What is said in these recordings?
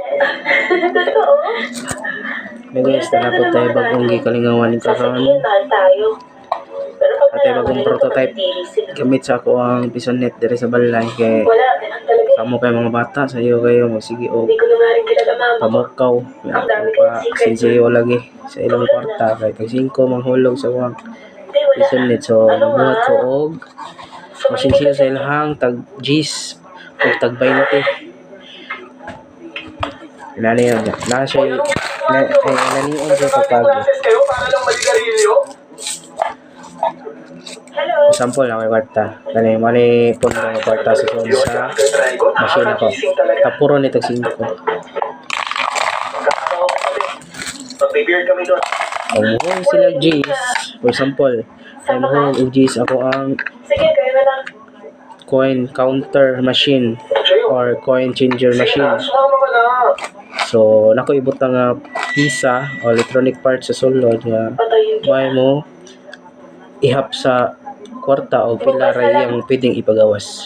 Totoo. May guys, talapot tayo bagong gikalingawan karon. Sasabihin, mahal tayo. Pero pag At tayo bagong prototype gamit sa ako ang pisonet dire sa balay kay wala, ganun talaga. kamo kay mga bata sa iyo kayo magsige og Hindi ko na nga rin kilala mama ko. pamukaw Ang dami pa kong secret. sinsiyo lagi sa ilang kwarta kay tag 5 manghulog sa wang Hindi, wala. pisonet so Ano nabuhat nga? ko og masinsiyo sa ilahang tag G's ug tag 20. Nani yun, na siya nanion siya kapag kayo para lang maligarilyo. Hello. sample lang may kwarta kani mali pundo ng kwarta sa machine ko tapuro nito 5 Mag-beer kami doon. ang sila G's for example ay mahulog og G's ako ang Sige, kayo na lang. coin counter machine or coin changer machine. Sumama ka na. So, nako ibot na nga pisa o electronic parts sa sulod nga Patayin kita. may mo ihap sa kwarta o pila ray ang pwedeng ipagawas.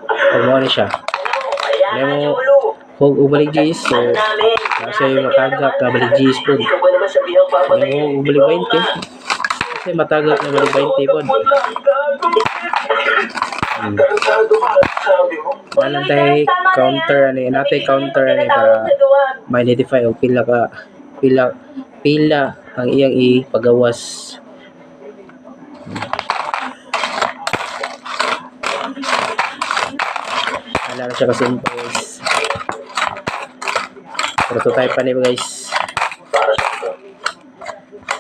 Pag mo ni siya. Ayan, May mo ulo. hug ubalik G's so Ano namin? nasa yung matagak na balik G's po. Hindi ko ba naman sabihin ang papatayin? May mo ubalik 20. Kasi matagak na balik 20 po. Walang tayo counter ani natay counter ani para ma-identify og pila ang iyang ipagawas. Wala na siya kasimple guys. Prototype pa niyo guys.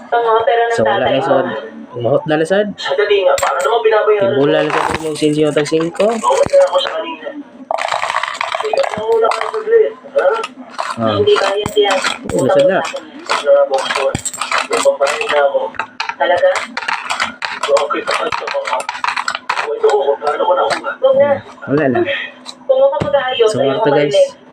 Tama, pero ng So wala tatay na ko. sad. Umahot na sad. Sadali nga, para naman binabayaran. Timbulan na sa mong sinsiyo tag 5. Okay na ako sa kanina. Ikaw na muna ka ng saglit. Ha? Ah. Hindi kaya siya. Nasad na. Sa box ko. Yung pampahin na ako. Talaga? Okay, tapos sa mga. Ito ko, paano ko na ako ba? Huwag na. Wala na. Kung ako mag-aayos, So ayoko ito guys. marinig.